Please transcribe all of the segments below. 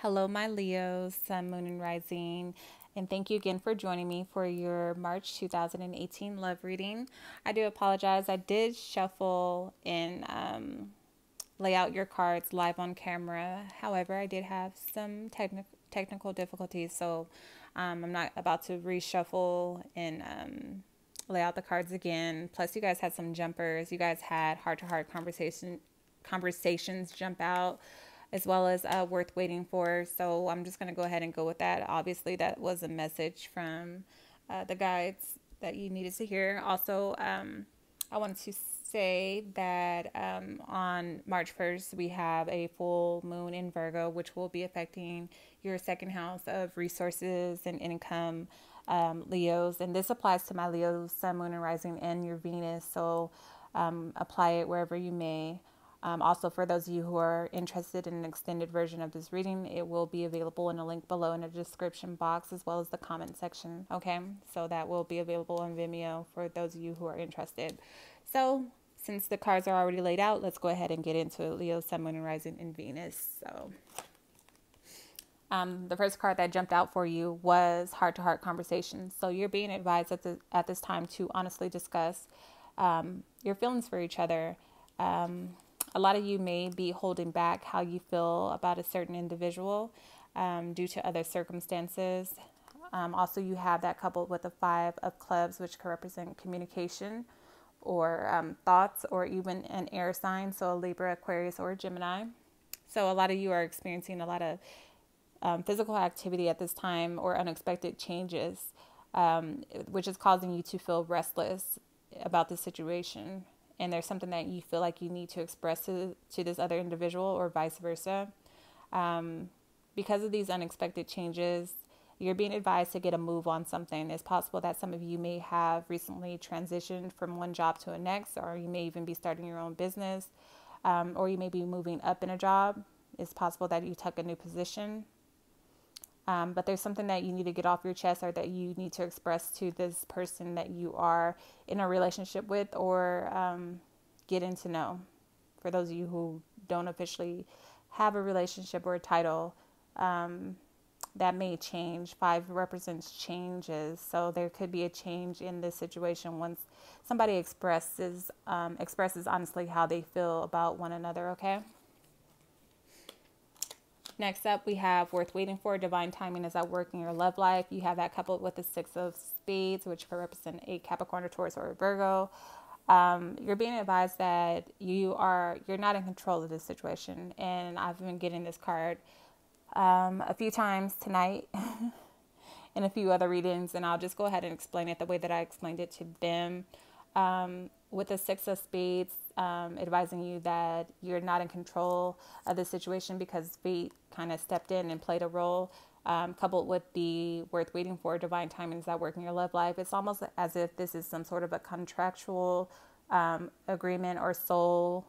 Hello, my Leos, Sun, Moon, and Rising. And thank you again for joining me for your March 2018 love reading. I do apologize. I did shuffle and lay out your cards live on camera. However, I did have some technical difficulties, so I'm not about to reshuffle and lay out the cards again. Plus, you guys had some jumpers. You guys had heart-to-heart conversations jump out, as well as worth waiting for. So I'm just going to go ahead and go with that. Obviously, that was a message from the guides that you needed to hear. Also, I wanted to say that on March 1st, we have a full moon in Virgo, which will be affecting your second house of resources and income, Leos. And this applies to my Leos, Sun, Moon, and Rising, and your Venus. So apply it wherever you may. Also, for those of you who are interested in an extended version of this reading, it will be available in a link below in the description box as well as the comment section. Okay, so that will be available on Vimeo for those of you who are interested. So, since the cards are already laid out, let's go ahead and get into it. Leo, Sun, Moon, and Rising, in Venus. So, the first card that jumped out for you was heart-to-heart conversations. So, you're being advised at this time to honestly discuss your feelings for each other. A lot of you may be holding back how you feel about a certain individual due to other circumstances. Also, you have that coupled with the Five of Clubs, which could represent communication or thoughts, or even an air sign, so a Libra, Aquarius, or a Gemini. So a lot of you are experiencing a lot of physical activity at this time or unexpected changes, which is causing you to feel restless about the situation. And there's something that you feel like you need to express to this other individual or vice versa. Because of these unexpected changes, you're being advised to get a move on something. It's possible that some of you may have recently transitioned from one job to the next, or you may even be starting your own business, or you may be moving up in a job. It's possible that you took a new position. But there's something that you need to get off your chest or that you need to express to this person that you are in a relationship with or getting to know. For those of you who don't officially have a relationship or a title, that may change. Five represents changes. So there could be a change in this situation once somebody expresses honestly how they feel about one another, okay? Next up, we have worth waiting for. Divine timing is at work in your love life. You have that coupled with the Six of Spades, which could represent a Capricorn, a Taurus, or a Virgo. You're being advised that you're not in control of this situation. And I've been getting this card a few times tonight in a few other readings, and I'll just go ahead and explain it the way that I explained it to them. With the Six of Spades, advising you that you're not in control of the situation because fate kind of stepped in and played a role, coupled with the worth waiting for, divine timing is at work in your love life. It's almost as if this is some sort of a contractual agreement or soul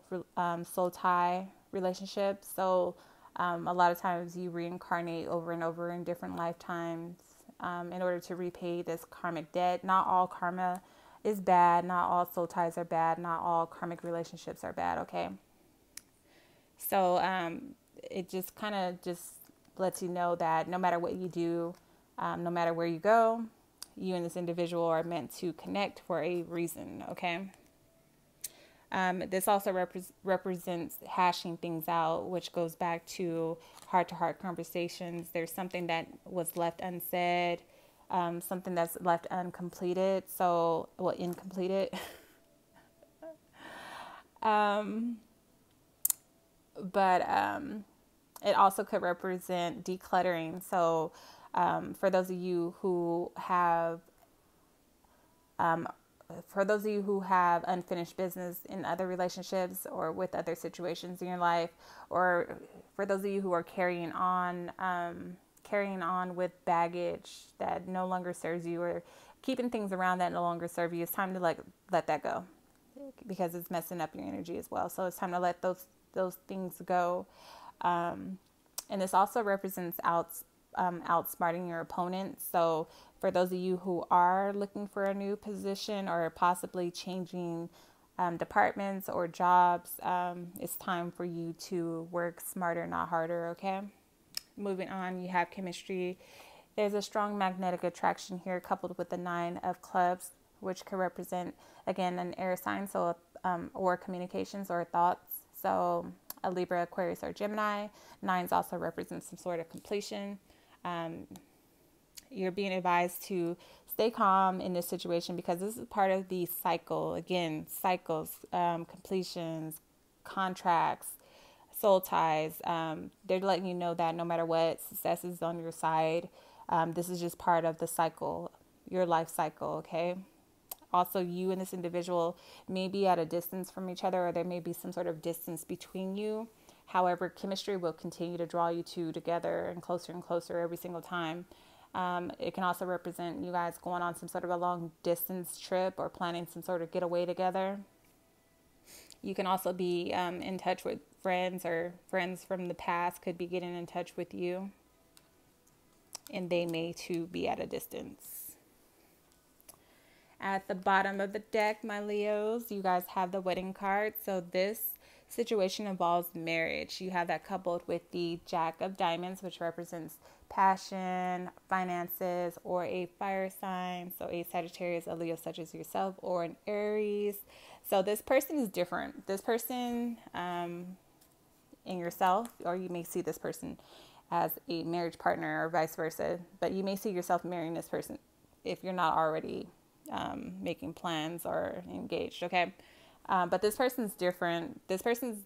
tie relationship. So a lot of times you reincarnate over and over in different lifetimes in order to repay this karmic debt. Not all karma is bad. Not all soul ties are bad. Not all karmic relationships are bad. Okay. So it just kind of just lets you know that no matter what you do, no matter where you go, you and this individual are meant to connect for a reason. Okay. This also represents hashing things out, which goes back to heart-to-heart conversations. There's something that was left unsaid. Something that's left uncompleted, incompleted. But it also could represent decluttering. So for those of you who have unfinished business in other relationships or with other situations in your life, or for those of you who are carrying on with baggage that no longer serves you, or keeping things around that no longer serve you, it's time to let that go, because it's messing up your energy as well. So it's time to let those things go. And this also represents outsmarting your opponent. So for those of you who are looking for a new position or possibly changing departments or jobs, it's time for you to work smarter, not harder, okay? Moving on, you have chemistry. There's a strong magnetic attraction here, coupled with the 9 of Clubs, which could represent, again, an air sign, so or communications or thoughts. So a Libra, Aquarius, or Gemini. Nines also represent some sort of completion. You're being advised to stay calm in this situation because this is part of the cycle. Again, cycles, completions, contracts, soul ties. They're letting you know that no matter what, success is on your side. This is just part of the cycle, your life cycle, okay? Also, you and this individual may be at a distance from each other, or there may be some sort of distance between you. However, chemistry will continue to draw you two together and closer every single time. It can also represent you guys going on some sort of a long distance trip or planning some sort of getaway together. You can also be in touch with friends, or friends from the past could be getting in touch with you, and they may too be at a distance. At the bottom of the deck, my Leos, you guys have the wedding card. So this situation involves marriage. You have that coupled with the Jack of Diamonds, which represents passion, finances, or a fire sign. So a Sagittarius, a Leo such as yourself, or an Aries. So this person is different. This person in yourself, or you may see this person as a marriage partner or vice versa, but you may see yourself marrying this person if you're not already making plans or engaged, okay? But this person's different. This person's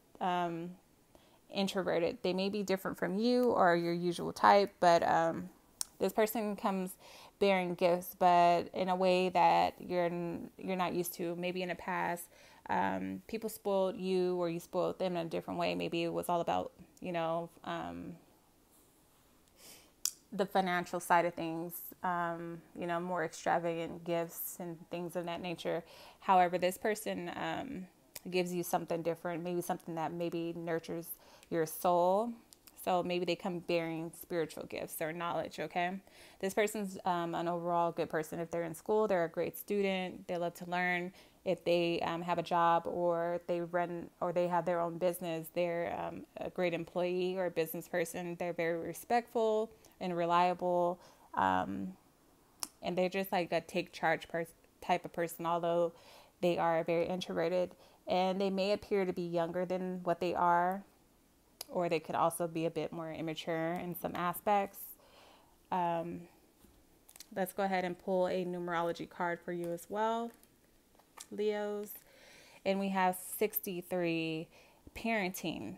introverted. They may be different from you or your usual type, but this person comes bearing gifts, but in a way that you're not used to. Maybe in the past, people spoiled you, or you spoiled them in a different way. Maybe it was all about, the financial side of things, more extravagant gifts and things of that nature. However, this person gives you something different, maybe something that maybe nurtures your soul. So maybe they come bearing spiritual gifts or knowledge, okay? This person's an overall good person. If they're in school, they're a great student. They love to learn. If they have a job, or they run, or they have their own business, they're a great employee or a business person. They're very respectful and reliable. And they're just like a take charge type of person, although they are very introverted. And they may appear to be younger than what they are, or they could also be a bit more immature in some aspects. Let's go ahead and pull a numerology card for you as well, Leos. And we have 63, parenting.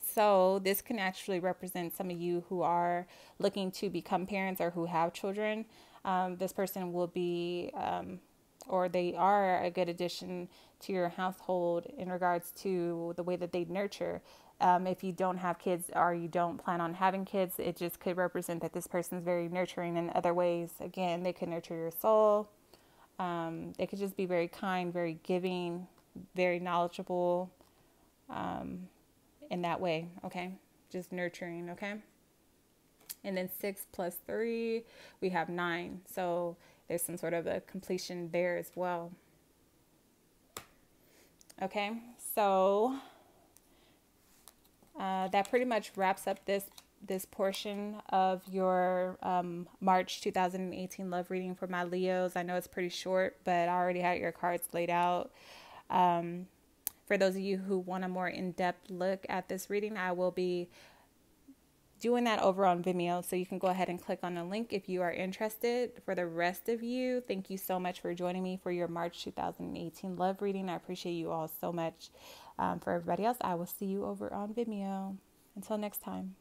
So this can actually represent some of you who are looking to become parents or who have children. This person will be, or they are a good addition to your household in regards to the way that they nurture. If you don't have kids or you don't plan on having kids, it just could represent that this person is very nurturing in other ways. Again, they could nurture your soul. They could just be very kind, very giving, very knowledgeable in that way, okay? Just nurturing, okay? And then 6 plus 3, we have 9. So there's some sort of a completion there as well. Okay, so that pretty much wraps up this portion of your March 2018 love reading for my Leos. I know it's pretty short, but I already had your cards laid out. For those of you who want a more in-depth look at this reading, I will be doing that over on Vimeo, so you can go ahead and click on the link if you are interested. For the rest of you, thank you so much for joining me for your March 2018 love reading. I appreciate you all so much. For everybody else, I will see you over on Vimeo. Until next time.